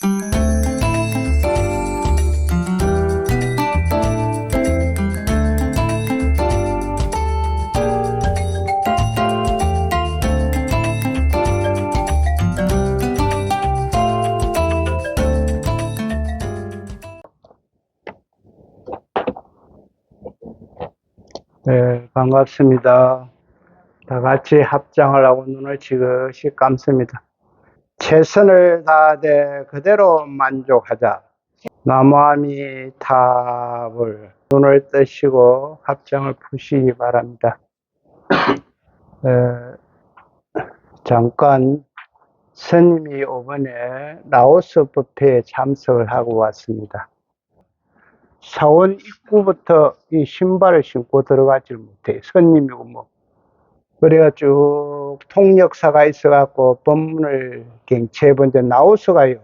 네, 반갑습니다. 다 같이 합장을 하고 눈을 지그시 감습니다. 최선을 다하되 그대로 만족하자. 나무아미 탑을 눈을 뜨시고 합장을 푸시기 바랍니다. 잠깐 스님이 이번에 라오스 법회에 참석을 하고 왔습니다. 사원 입구부터 이 신발을 신고 들어가질 못해요. 스님이고 뭐. 그래가 쭉 통역사가 있어갖고 법문을 갱체해 본데 라오스가요,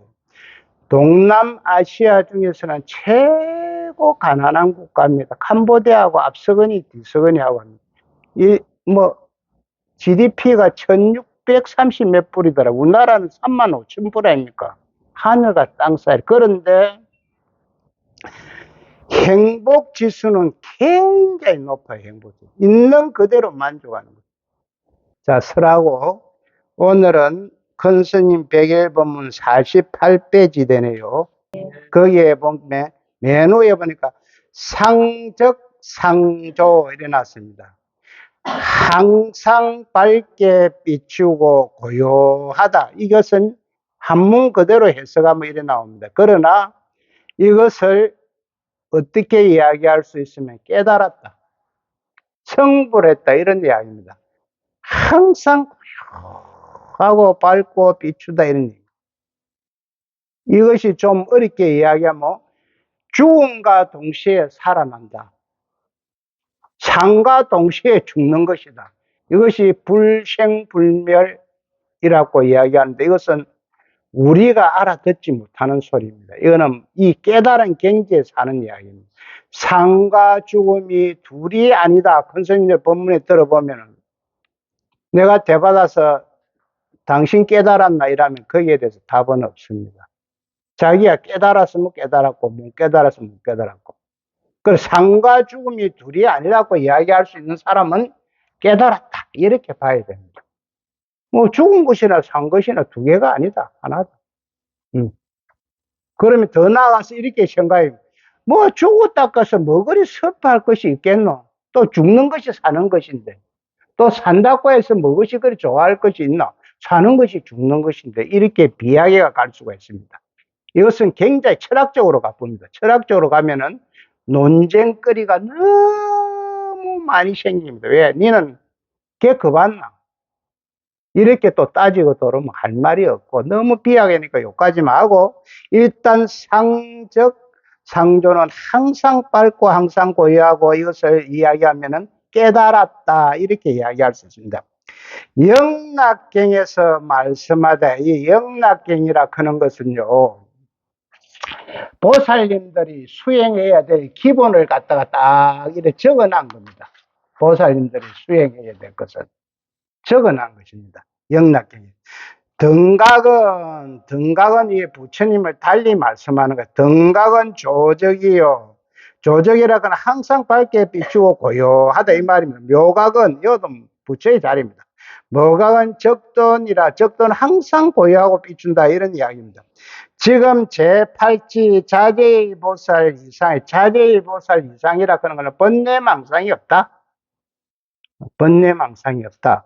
동남아시아 중에서는 최고 가난한 국가입니다. 캄보디아하고 앞서거니 뒤서거니 하고 합니다. GDP가 1630 몇 불이더라. 우리나라는 3만 5천 불 아닙니까? 하늘과 땅 사이. 그런데 행복 지수는 굉장히 높아요. 행복 지수. 있는 그대로 만족하는 거예요. 자, 설하고 오늘은 큰 스님 백일법문 48페이지 되네요. 거기에 보면 메뉴에 보니까 상적 상조 이래 놨습니다. 항상 밝게 비추고 고요하다. 이것은 한문 그대로 해석하면 이래 나옵니다. 그러나 이것을 어떻게 이야기할 수 있으면 깨달았다, 성불했다, 이런 이야기입니다. 항상 고요하고 밝고 비추다, 이런 얘기. 이것이 좀 어렵게 이야기하면 죽음과 동시에 살아난다, 삶과 동시에 죽는 것이다. 이것이 불생불멸이라고 이야기하는데, 이것은 우리가 알아듣지 못하는 소리입니다. 이거는 이 깨달은 경지에 사는 이야기입니다. 삶과 죽음이 둘이 아니다. 큰 스님들 법문에 들어보면 내가 대받아서 당신 깨달았나 이러면 거기에 대해서 답은 없습니다. 자기가 깨달았으면 깨달았고 못 깨달았으면 못 깨달았고, 그래서 삶과 죽음이 둘이 아니라고 이야기할 수 있는 사람은 깨달았다, 이렇게 봐야 됩니다. 뭐 죽은 것이나 산 것이나 두 개가 아니다, 하나다. 그러면 더 나아가서 이렇게 생각해요. 뭐 죽었다 가서 뭐 그리 섭할 것이 있겠노? 또 죽는 것이 사는 것인데, 또 산다고 해서 무엇이 그리 좋아할 것이 있나? 사는 것이 죽는 것인데, 이렇게 비하게가 갈 수가 있습니다. 이것은 굉장히 철학적으로 가봅니다. 철학적으로 가면은 논쟁거리가 너무 많이 생깁니다. 왜? 니는 걔 그봤나? 이렇게 또 따지고 들어오면 할 말이 없고, 너무 비하게니까 욕까지만 하고, 일단 상조는 항상 밝고 항상 고요하고, 이것을 이야기하면은 깨달았다, 이렇게 이야기할 수 있습니다. 영락경에서 말씀하다, 이 영락경이라 하는 것은요, 보살님들이 수행해야 될 기본을 갖다가 딱 이렇게 적어놓은 겁니다. 보살님들이 수행해야 될 것을 적어놓은 것입니다. 영락경에. 등각은 이 부처님을 달리 말씀하는 것. 등각은 조적이요. 조적이라고는 항상 밝게 비추고 고요하다, 이 말입니다. 묘각은 이것도 부처의 자리입니다. 묘각은 적돈이라, 적돈은 항상 고요하고 비춘다, 이런 이야기입니다. 지금 제8지 자제의 보살 이상, 자제의 보살 이상이라 하는 것은 번뇌망상이 없다. 번뇌망상이 없다.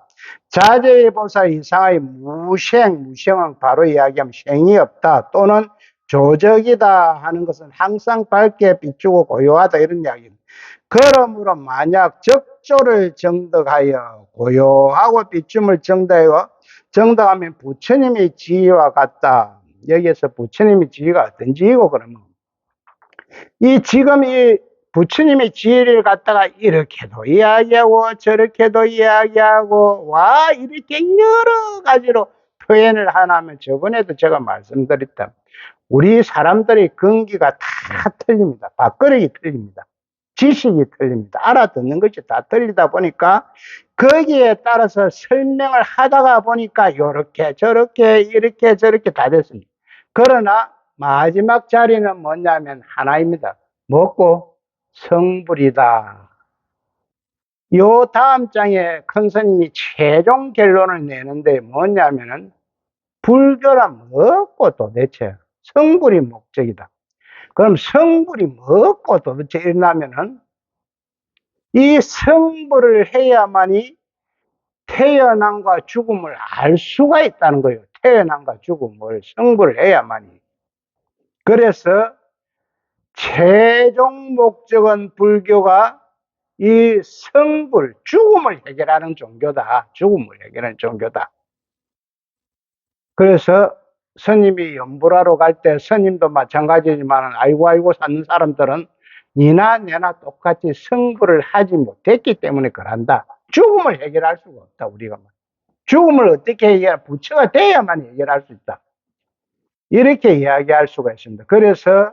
자제의 보살 이상의 무생은 바로 이야기하면 생이 없다, 또는 조적이다 하는 것은 항상 밝게 비추고 고요하다, 이런 이야기입니다. 그러므로 만약 적조를 정덕하여 고요하고 비춤을 정덕하면 부처님의 지위와 같다. 여기에서 부처님의 지위가 어떤 지위고, 그러면 지금 이 부처님의 지혜를 갖다가 이렇게도 이야기하고 저렇게도 이야기하고 와, 이렇게 여러 가지로 표현을 하나면, 저번에도 제가 말씀드렸다, 우리 사람들의 근기가 다 틀립니다. 밥그릇이 틀립니다. 지식이 틀립니다. 알아듣는 것이 다 틀리다 보니까 거기에 따라서 설명을 하다가 보니까 요렇게 저렇게 이렇게 저렇게 다 됐습니다. 그러나 마지막 자리는 뭐냐면 하나입니다. 뭐고? 성불이다. 요 다음 장에 큰 스님이 최종 결론을 내는데 뭐냐면은 불교란 뭐고 도대체? 성불이 목적이다. 그럼 성불이 뭐고 도대체 이러냐면은 이 성불을 해야만이 태어남과 죽음을 알 수가 있다는 거예요. 태어남과 죽음을 성불을 해야만이. 그래서 최종 목적은 불교가 이 성불, 죽음을 해결하는 종교다. 죽음을 해결하는 종교다. 그래서 스님이 연불하러 갈 때 스님도 마찬가지지만 알고 사는 사람들은 니나 내나 똑같이 성불을 하지 못했기 때문에 그런다. 죽음을 해결할 수가 없다. 우리가 죽음을 어떻게 해결할, 부처가 돼야만 해결할 수 있다. 이렇게 이야기할 수가 있습니다. 그래서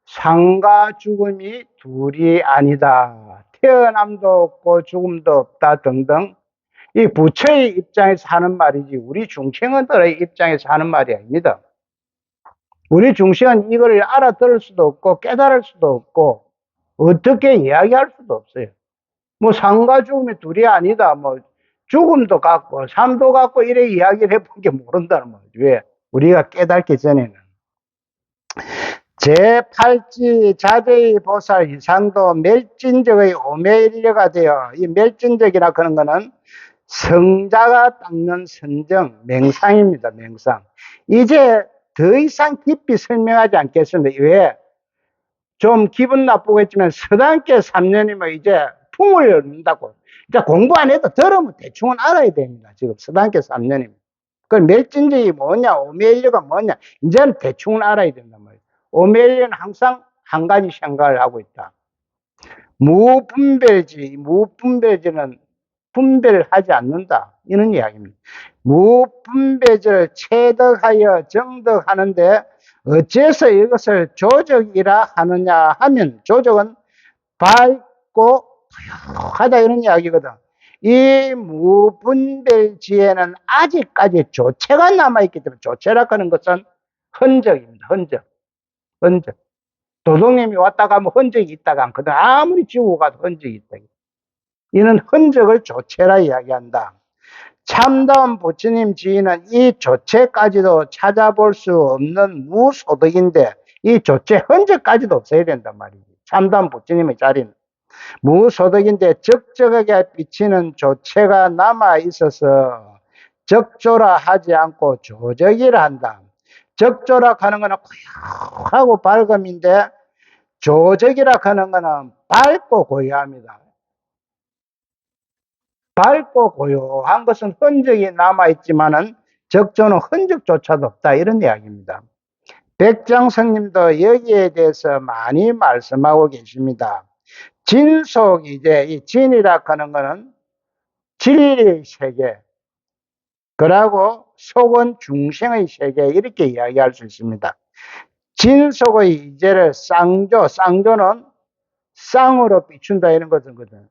상과 죽음이 둘이 아니다. 태어남도 없고 죽음도 없다 등등. 이 부처의 입장에서 하는 말이지 우리 중생들의 입장에서 하는 말이 아닙니다. 우리 중생은 이걸 알아들을 수도 없고 깨달을 수도 없고 어떻게 이야기할 수도 없어요. 뭐 상과 죽음이 둘이 아니다. 뭐 죽음도 같고 삶도 같고 이래 이야기를 해본 게 모른다는 말이죠. 왜? 우리가 깨닫기 전에는. 제8지 자제의 보살 이상도 멸진적의 오매일려가 되어, 이 멸진적이라 그런 거는 성자가 닦는 선정, 명상입니다. 명상. 이제 더 이상 깊이 설명하지 않겠습니다. 왜? 좀 기분 나쁘겠지만 서당계 3년이면 이제 품을 얻는다고. 이제 공부 안 해도 들으면 대충은 알아야 됩니다. 지금 서당계 3년이면. 그 멸진적이 뭐냐, 오매일려가 뭐냐, 이제는 대충은 알아야 된단 말이에요. 오매일려는 항상 한 가지 생각을 하고 있다. 무분별지, 무분별지는 분별을 하지 않는다. 이런 이야기입니다. 무분별지를 체득하여 정득하는데 어째서 이것을 조적이라 하느냐 하면 조적은 밝고 하다 이런 이야기거든. 이 무분별지에는 아직까지 조체가 남아있기 때문에 조체라 하는 것은 흔적입니다. 흔적. 흔적. 도둑님이 왔다 가면 흔적이 있다가 않거든. 아무리 지우고 가도 흔적이 있다. 이는 흔적을 조체라 이야기한다. 참다운 부처님 지인은 이 조체까지도 찾아볼 수 없는 무소득인데 이 조체 흔적까지도 없어야 된단 말이지. 참다운 부처님의 자리는. 무소득인데 적적하게 비치는 조체가 남아 있어서 적조라 하지 않고 조적이라 한다. 적조라 하는 거는 고요하고 밝음인데 조적이라 하는 거는 밝고 고요합니다. 밝고 고요한 것은 흔적이 남아있지만은 적조는 흔적조차도 없다. 이런 이야기입니다. 백장스님도 여기에 대해서 많이 말씀하고 계십니다. 진속, 이제 이 진이라 하는 것은 진리의 세계, 그러고 속은 중생의 세계, 이렇게 이야기할 수 있습니다. 진속의 이제를 쌍조, 쌍조는 쌍으로 비춘다 이런 거거든.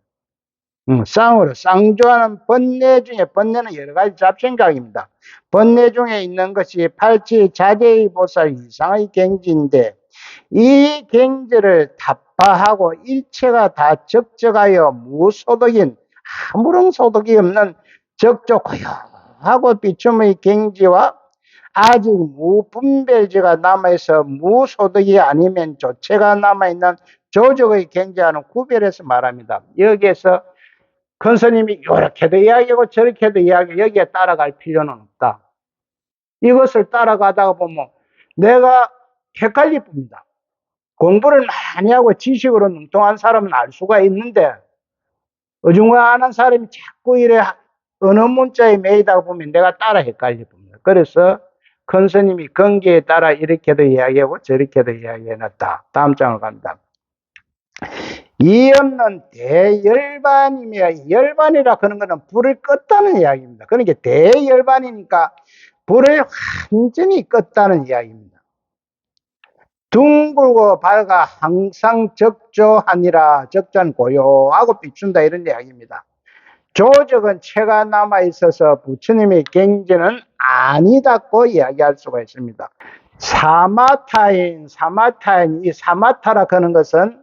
쌍으로, 쌍조하는 번뇌 중에, 번뇌는 여러 가지 잡생각입니다. 번뇌 중에 있는 것이 팔치 자제의 보살 이상의 경지인데, 이 경지를 타파하고 일체가 다 적적하여 무소득인, 아무런 소득이 없는 적조 고요하고 비춤의 경지와 아직 무분별지가 남아있어 무소득이 아니면 조체가 남아있는 조적의 경지와는 구별해서 말합니다. 여기에서 큰 스님이 이렇게도 이야기하고 저렇게도 이야기하고 여기에 따라갈 필요는 없다. 이것을 따라가다가 보면 내가 헷갈릴 뿐이다. 공부를 많이 하고 지식으로 능통한 사람은 알 수가 있는데 어중간한 사람이 자꾸 이래 어느 문자에 매이다 보면 내가 따라 헷갈릴 뿐이다. 그래서 큰 스님이 경계에 따라 이렇게도 이야기하고 저렇게도 이야기해놨다. 다음 장을 갑니다. 이 없는 대열반이며, 열반이라 하는 것은 불을 껐다는 이야기입니다. 그러니까 대열반이니까 불을 완전히 껐다는 이야기입니다. 둥글고 밝아 항상 적조하니라. 적조는 고요하고 비춘다 이런 이야기입니다. 조적은 체가 남아 있어서 부처님의 경지는 아니다고 이야기할 수가 있습니다. 사마타인, 이 사마타라 하는 것은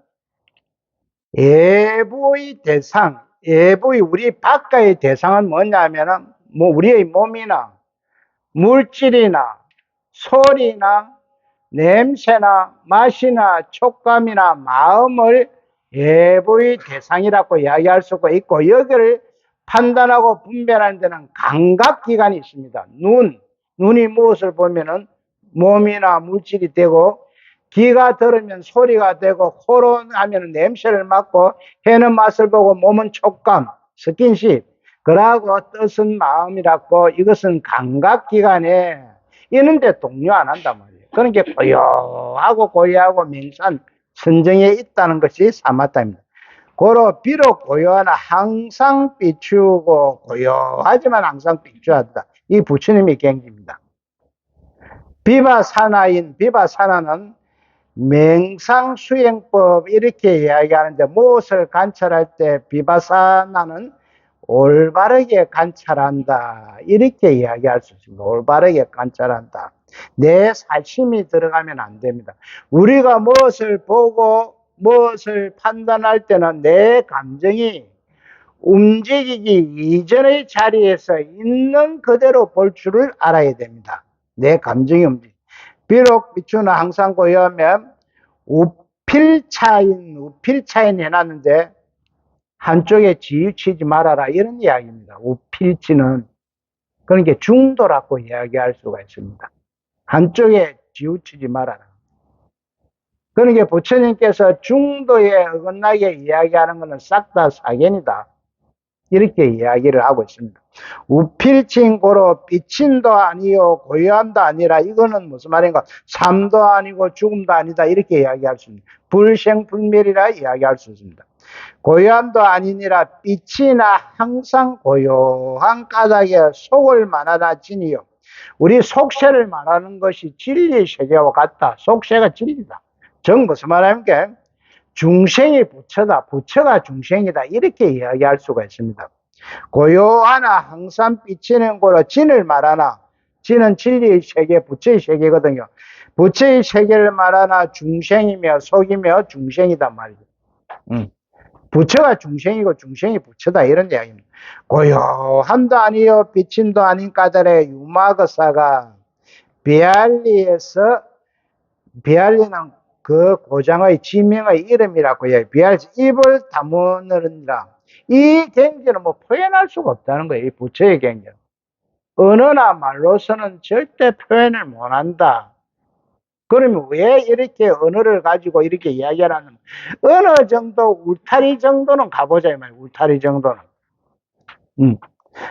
예부의 대상, 예부의 우리 바깥의 대상은 뭐냐면은, 뭐, 우리의 몸이나, 물질이나, 소리나, 냄새나, 맛이나, 촉감이나, 마음을 예부의 대상이라고 이야기할 수가 있고, 여기를 판단하고 분별하는 데는 감각기관이 있습니다. 눈이 무엇을 보면은 몸이나 물질이 되고, 귀가 들으면 소리가 되고, 코로 하면 냄새를 맡고, 혀는 맛을 보고, 몸은 촉감, 스킨십, 그러고 뜻은 마음이라고. 이것은 감각기관에 이런데 동요 안 한단 말이에요. 그러니까 고요하고 고요하고 맹산 선정에 있다는 것이 사마타입니다. 고로 비록 고요하나 항상 비추고 고요하지만 항상 비추하다. 이 부처님의 경지입니다. 비바사나는 맹상수행법 이렇게 이야기하는데, 무엇을 관찰할 때 비바사나는 올바르게 관찰한다 이렇게 이야기할 수 있습니다. 올바르게 관찰한다. 내 사심이 들어가면 안 됩니다. 우리가 무엇을 보고 무엇을 판단할 때는 내 감정이 움직이기 이전의 자리에서 있는 그대로 볼 줄을 알아야 됩니다. 내 감정이 비록 비추는 항상 고요하면 우필차인 해놨는데 한쪽에 지우치지 말아라 이런 이야기입니다. 우필치는 그러니까 중도라고 이야기할 수가 있습니다. 한쪽에 지우치지 말아라. 그러니까 부처님께서 중도에 어긋나게 이야기하는 것은 싹 다 사견이다 이렇게 이야기를 하고 있습니다. 우필칭고로 삐친도 아니요 고요함도 아니라, 이거는 무슨 말인가, 삶도 아니고 죽음도 아니다 이렇게 이야기할 수 있습니다. 불생불멸이라 이야기할 수 있습니다. 고요함도 아니니라 빛이나 항상 고요한 까닭에 속을 말하나 진이요. 우리 속세를 말하는 것이 진리의 세계와 같다. 속세가 진리다. 정 무슨 말입니까? 중생이 부처다. 부처가 중생이다. 이렇게 이야기할 수가 있습니다. 고요하나 항상 비치는 고로 진을 말하나, 진은 진리의 세계, 부처의 세계거든요. 부처의 세계를 말하나 중생이며 속이며 중생이단 말이죠. 부처가 중생이고 중생이 부처다 이런 이야기입니다. 고요함도 아니요 비침도 아닌 까닭에 유마거사가 비알리에서, 비알리는 그 고장의 지명의 이름이라고 해요. 비알리 입을 다무느니라. 이 경지는 뭐 표현할 수가 없다는 거예요. 이 부처의 경지. 언어나 말로서는 절대 표현을 못한다. 그러면 왜 이렇게 언어를 가지고 이렇게 이야기하는, 어느 정도 울타리 정도는 가보자 이 말이에요. 울타리 정도는.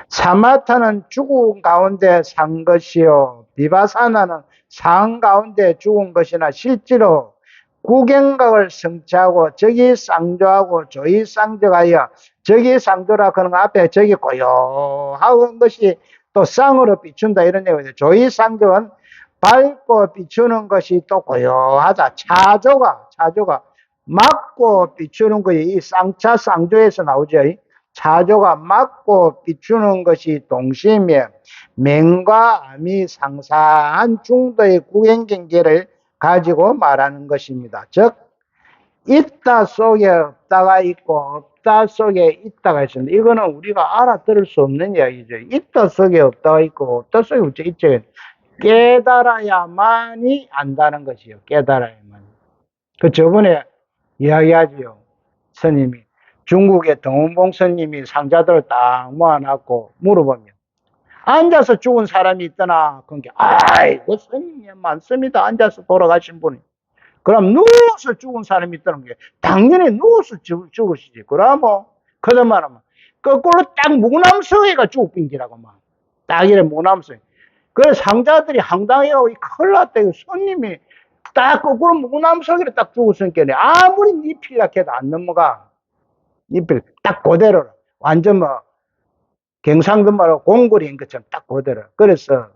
사마타는 죽은 가운데 산 것이요 비바사나는 산 가운데 죽은 것이나, 실제로 구경각을 성취하고 저기 쌍조하고 저기 쌍조하여, 저기 쌍조라 그런 거 앞에 저기 고요한 것이 또 쌍으로 비춘다 이런 얘기죠. 저기 쌍조는 밝고 비추는 것이 또 고요하다. 차조가 막고 비추는 것이 이 쌍차 쌍조에서 나오죠. 차조가 막고 비추는 것이 동시이며 맹과 암이 상사한 중도의 구경경계를 가지고 말하는 것입니다. 즉 있다 속에 없다가 있고 없다 속에 있다가 있습니다. 이거는 우리가 알아들을 수 없는 이야기죠. 있다 속에 없다가 있고 없다 속에 있죠. 깨달아야만이 안다는 것이요. 깨달아야만. 그 저번에 이야기하지요. 스님이 중국의 동원봉 스님이 상자들을 딱 모아놨고 물어보면 앉아서 죽은 사람이 있더나. 그러니까 아이고 스님이 많습니다. 앉아서 돌아가신 분이. 그럼 누워서 죽은 사람이 있다는 게 당연히 누워서 죽으시지. 그러면 그런 말하면 거꾸로 딱 무남성애가 죽은 기라고 막. 딱 이래 무남성. 그래서 상자들이 황당해가고 큰일 났다. 손님이 딱 거꾸로 무남성애를 딱 죽었으니까 아무리 잎이라 해도 안 넘어가. 잎을 딱 그대로 완전 뭐 경상도 말로 공구리인 것처럼 딱 그대로. 그래서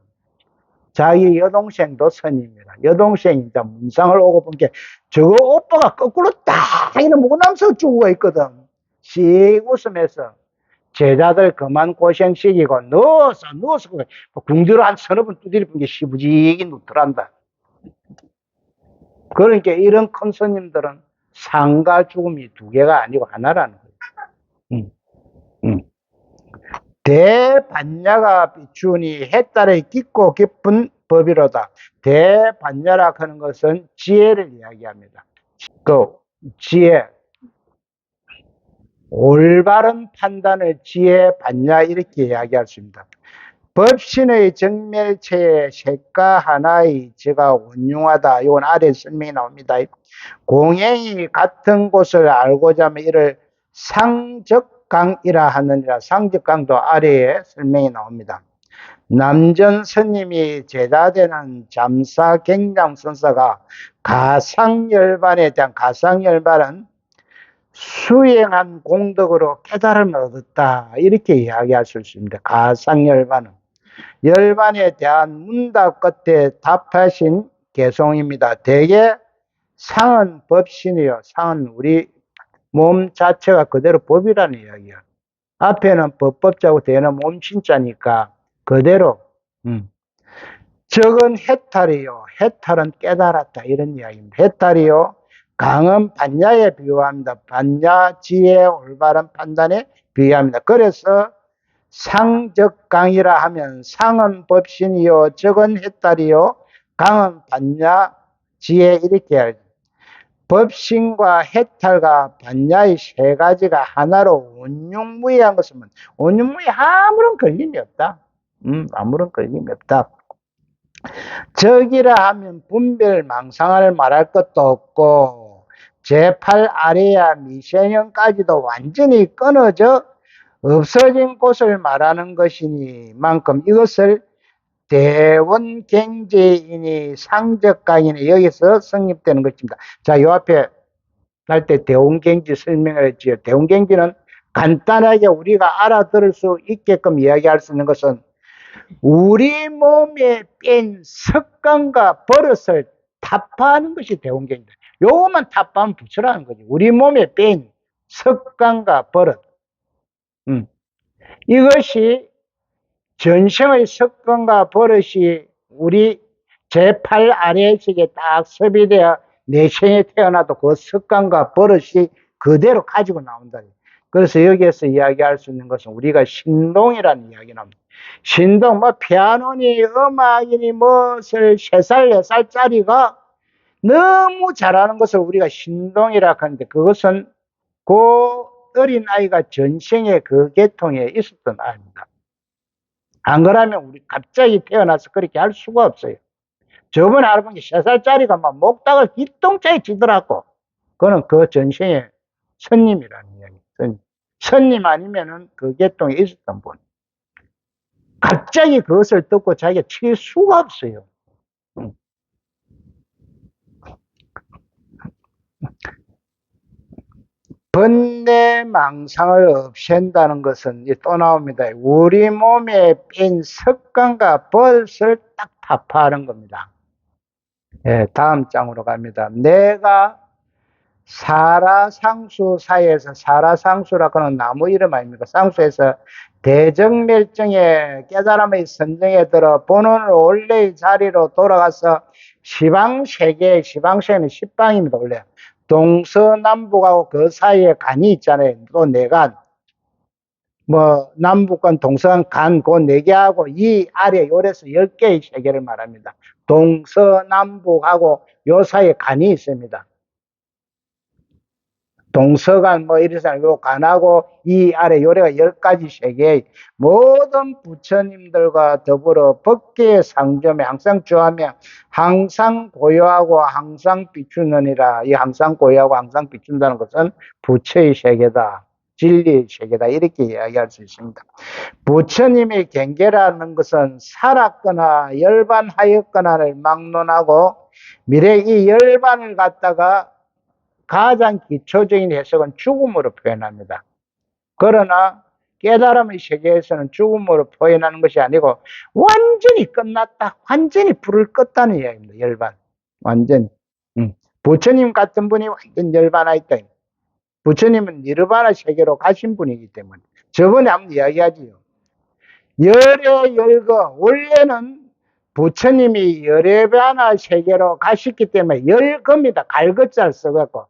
자기 여동생도 스님이라. 여동생이 이제 문상을 오고 본 게 저거 오빠가 거꾸로 딱 이런 무남성 죽고 있거든. 씩 웃으면서 제자들 그만 고생시키고 누워서 궁디로 한 서너 번 두드려 본 게 시부지기 눕더란다. 그러니까 이런 큰 스님들은 상과 죽음이 두 개가 아니고 하나라는 거예요. 음, 음. 대반야가 비추니 해달에 깊고 깊은 법이로다. 대반야라 하는 것은 지혜를 이야기합니다. 그 지혜, 올바른 판단을 지혜 반야 이렇게 이야기할 수 있습니다. 법신의 정멸체의 색과 하나의 제가 온융하다. 이건 아래 설명이 나옵니다. 공행이 같은 곳을 알고자 하면 이를 상적강이라 하느니라. 상적강도 아래에 설명이 나옵니다. 남전 스님이 제자되는 잠사 갱장 선사가 가상열반에 대한 가상열반은 수행한 공덕으로 깨달음을 얻었다. 이렇게 이야기할 수 있습니다. 가상열반은. 열반에 대한 문답 끝에 답하신 개송입니다. 대개 상은 법신이요. 상은 우리 몸 자체가 그대로 법이라는 이야기야. 앞에는 법자고 뒤에는 몸신자니까 그대로. 적은 해탈이요. 해탈은 깨달았다. 이런 이야기입니다. 해탈이요. 강은 반야에 비유합니다. 반야 지혜 올바른 판단에 비유합니다. 그래서 상적강이라 하면 상은 법신이요. 적은 해탈이요. 강은 반야 지혜 이렇게 해야죠. 법신과 해탈과 반야의 세 가지가 하나로 온육무이한 것은 온육무이 아무런 걸림이 없다. 아무런 걸림이 없다. 적이라 하면 분별 망상을 말할 것도 없고 제8 아래야 미생형까지도 완전히 끊어져 없어진 곳을 말하는 것이니만큼 이것을 대원경제인이 상적강이니 여기서 성립되는 것입니다. 자, 요 앞에 할 때 대원경지 설명을 했지요. 대원경지는 간단하게 우리가 알아들을 수 있게끔 이야기할 수 있는 것은 우리 몸에 뺀 습관과 버릇을 타파하는 것이 대원경이다. 요것만 타파하면 부처라는 거지. 우리 몸에 뺀 습관과 버릇. 이것이 전생의 습관과 버릇이 우리 제8 아래식에 딱 섭이되어 내생에 태어나도 그 습관과 버릇이 그대로 가지고 나온다. 그래서 여기에서 이야기할 수 있는 것은 우리가 신동이라는 이야기 나옵니다. 신동, 뭐, 피아노니, 음악이니, 무엇을 3살, 4살짜리가 너무 잘하는 것을 우리가 신동이라 하는데 그것은 그 어린 아이가 전생에 그 계통에 있었던 아이입니다. 안 그러면 우리 갑자기 태어나서 그렇게 할 수가 없어요. 저번에 알아본 게 3살짜리가 막 목닥을 기똥차게 치더라고. 그거는 그 전생에 선님이라는 이야기. 선님 아니면은 그 계통에 있었던 분. 갑자기 그것을 듣고 자기가 칠 수가 없어요. 번뇌 망상을 없앤다는 것은 또 나옵니다. 우리 몸에 뺀 습관과 버릇을 딱 타파하는 겁니다. 예, 다음 장으로 갑니다. 내가 사라상수 사이에서, 사라상수라고 하는 나무 이름 아닙니까? 상수에서 대정멸정의 깨달음의 선정에 들어 본원을 원래의 자리로 돌아가서 시방세계, 시방세계는 십방입니다. 원래 동서남북하고 그 사이에 간이 있잖아요. 또 내간, 뭐 남북간 동서간 간, 그 네 개하고 이 아래 요래서 10개의 세계를 말합니다. 동서남북하고 요 사이에 간이 있습니다. 동서간 뭐 이래서 요 간하고 이 아래 요래가 10가지 세계의 모든 부처님들과 더불어 법계의 상점에 항상 주하며 항상 고요하고 항상 비추느니라. 이 항상 고요하고 항상 비춘다는 것은 부처의 세계다. 진리의 세계다. 이렇게 이야기할 수 있습니다. 부처님의 경계라는 것은 살았거나 열반하였거나를 막론하고 미래 이 열반을 갖다가 가장 기초적인 해석은 죽음으로 표현합니다. 그러나 깨달음의 세계에서는 죽음으로 표현하는 것이 아니고 완전히 끝났다. 완전히 불을 껐다는 이야기입니다. 열반. 완전히. 부처님 같은 분이 완전 열반하 있다. 부처님은 니르바나 세계로 가신 분이기 때문에. 저번에 한번 이야기하지요. 열의 열거. 원래는 부처님이 열애반화 세계로 가셨기 때문에 열겁니다. 갈것자를 써갖고.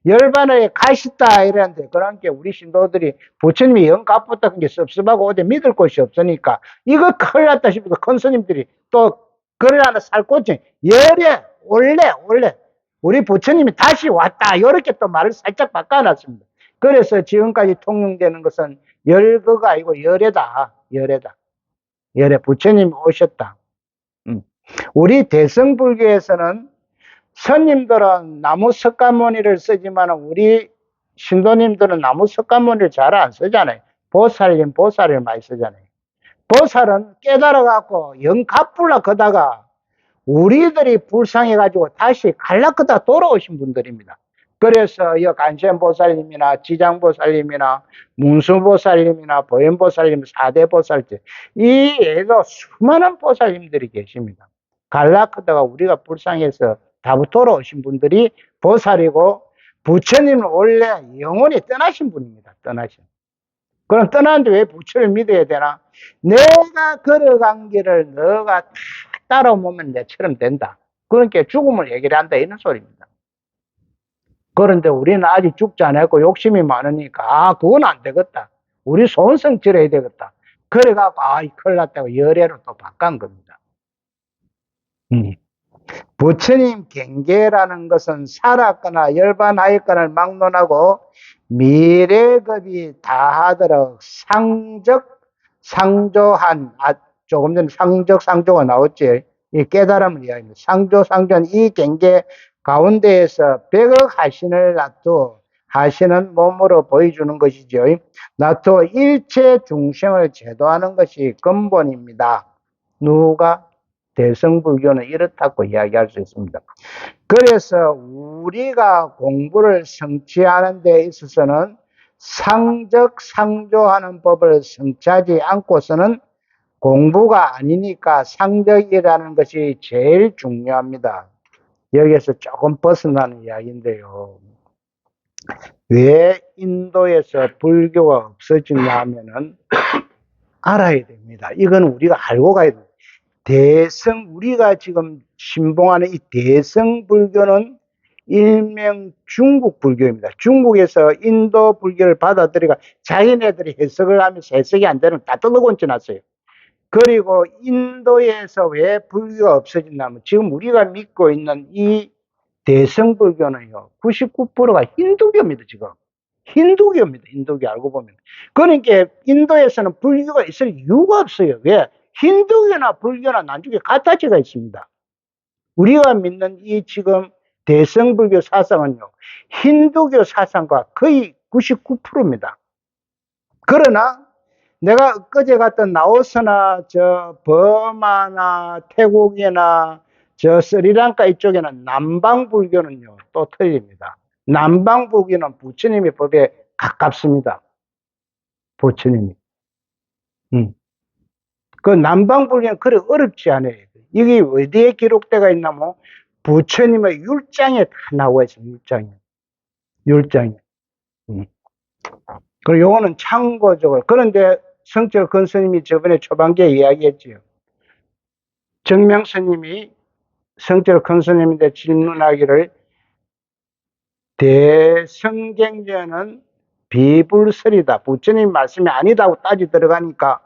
열반에 가셨다 이랬는데, 그러니까 우리 신도들이 부처님이 영갑부터 게 섭섭하고 어디 믿을 곳이 없으니까 이거 큰일 났다 싶어서 큰 스님들이 또 그걸 하나 살고지 열에 원래 우리 부처님이 다시 왔다 이렇게 또 말을 살짝 바꿔놨습니다. 그래서 지금까지 통용되는 것은 열거가 아니고 열애 부처님이 오셨다. 우리 대승불교에서는 스님들은 나무 석가모니를 쓰지만 우리 신도님들은 나무 석가모니를 잘 안 쓰잖아요. 보살을 많이 쓰잖아요. 보살은 깨달아갖고 영갑불라 그다가 우리들이 불쌍해가지고 다시 갈라크다 돌아오신 분들입니다. 그래서 이 간센보살님이나 지장보살님이나 문수보살님이나 보현보살님, 사대보살들 이 외에도 수많은 보살님들이 계십니다. 갈라크다가 우리가 불쌍해서 다 돌아오신 분들이 보살이고 부처님은 원래 영원히 떠나신 분입니다. 그럼 떠났는데 왜 부처를 믿어야 되나? 내가 걸어간 길을 너가 다 따라오면 내처럼 된다. 그러니까 죽음을 해결한다 이런 소리입니다. 그런데 우리는 아직 죽지 않았고 욕심이 많으니까 그건 안 되겠다. 우리 소원성 지어야 되겠다. 그래갖고 큰일 났다고 열애로 또 바꾼 겁니다. 부처님 경계라는 것은 살았거나 열반하였거나를 막론하고 미래급이 다하도록 상조한, 조금 전에 상조가 나왔지. 이 깨달음을 이야기합니다. 상조한 이 경계 가운데에서 100억 하신을 놔두 하신은 몸으로 보여주는 것이죠. 놔두 일체 중생을 제도하는 것이 근본입니다. 누가? 대승불교는 이렇다고 이야기할 수 있습니다. 그래서 우리가 공부를 성취하는 데 있어서는 상적상조하는 법을 성취하지 않고서는 공부가 아니니까 상적이라는 것이 제일 중요합니다. 여기에서 조금 벗어나는 이야기인데요. 왜 인도에서 불교가 없어지냐 하면은 알아야 됩니다. 이건 우리가 알고 가야 됩니다. 우리가 지금 신봉하는 이 대승불교는 일명 중국 불교입니다. 중국에서 인도 불교를 받아들이가 자기네들이 해석을 하면서 해석이 안 되는 다 뜯어곤지 났어요. 그리고 인도에서 왜 불교가 없어진다면 지금 우리가 믿고 있는 이 대승불교는요, 99%가 힌두교입니다, 지금. 힌두교입니다, 힌두교 알고 보면. 그러니까 인도에서는 불교가 있을 이유가 없어요. 왜? 힌두교나 불교나 나중에 같아지가 있습니다. 우리가 믿는 이 지금 대승불교 사상은요, 힌두교 사상과 거의 99%입니다. 그러나 내가 엊그제 갔던 라오스나 저 버마나 태국이나 저 스리랑카 이쪽에는 남방불교는요 또 틀립니다. 남방불교는 부처님의 법에 가깝습니다. 부처님이. 그 남방불교는 그리 어렵지 않아요. 이게 어디에 기록되어 있냐면 부처님의 율장에 다 나와 있어요. 율장에. 그리고 요거는 참고적으로. 그런데 성철 근스님이 저번에 초반기에 이야기했지요. 정명스님이 성철 근스님한테 질문하기를 대성경전은 비불설이다. 부처님 말씀이 아니다고 따지 들어가니까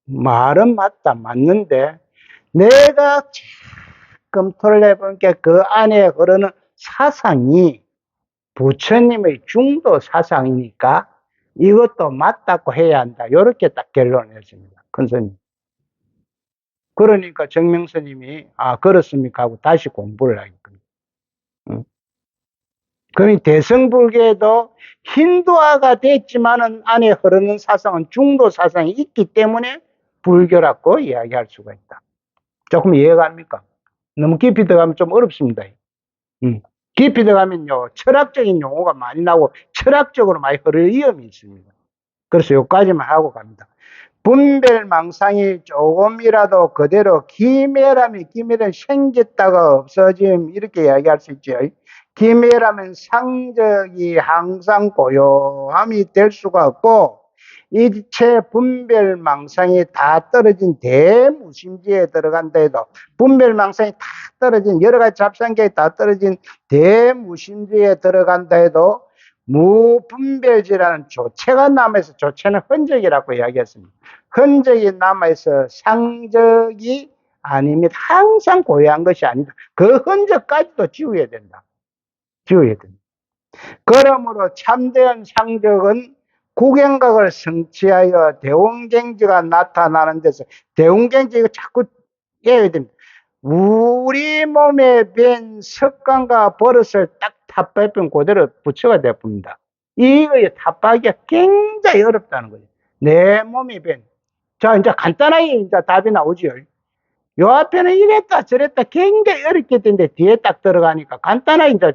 말은 맞는데 내가 검토를 해보니까 그 안에 흐르는 사상이 부처님의 중도 사상이니까 이것도 맞다고 해야 한다. 이렇게 딱 결론을 했습니다. 큰 스님. 그러니까 정명스님이 그렇습니까 하고 다시 공부를 하겠군요. 그러니 대승불교에도 힌두화가 됐지만은 안에 흐르는 사상은 중도 사상이 있기 때문에 불교라고 이야기할 수가 있다. 조금 이해가 갑니까? 너무 깊이 들어가면 좀 어렵습니다. 깊이 들어가면요, 철학적인 용어가 많이 나오고 철학적으로 많이 흐를 위험이 있습니다. 그래서 여기까지만 하고 갑니다. 분별망상이 조금이라도 그대로 기매라면 생겼다가 없어짐 이렇게 이야기할 수 있죠. 기매라면 상적이 항상 고요함이 될 수가 없고 일체 분별망상이 다 떨어진 대무심지에 들어간다 해도, 분별망상이 다 떨어진, 여러 가지 잡상계에 다 떨어진 대무심지에 들어간다 해도 무분별지라는 조체가 남아있어. 조체는 흔적이라고 이야기했습니다. 흔적이 남아있어 상적이 아닙니다. 항상 고유한 것이 아니다. 그 흔적까지도 지워야 된다. 지워야 된다. 그러므로 참된 상적은 구경각을 성취하여 대웅경지가 나타나는 데서, 대웅경지 이거 자꾸 깨야 됩니다. 우리 몸에 밴 습관과 버릇을 딱 탑밟으면 그대로 부처가 되어봅니다. 이거에 탑하기가 굉장히 어렵다는 거죠. 내 몸이 밴. 자, 이제 간단하게 이제 답이 나오죠. 요 앞에는 이랬다 저랬다 굉장히 어렵게 되는데 뒤에 딱 들어가니까 간단하게 이제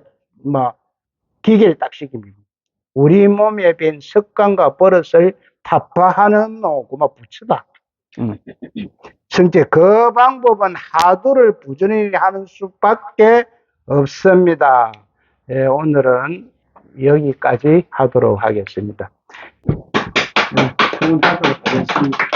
기계를 딱 시킵니다. 우리 몸에 밴 습관과 버릇을 타파하는 노구마 부처다. 성체 그 방법은 하도를 부지런히 하는 수밖에 없습니다. 예, 오늘은 여기까지 하도록 하겠습니다. 하도록 하겠습니다.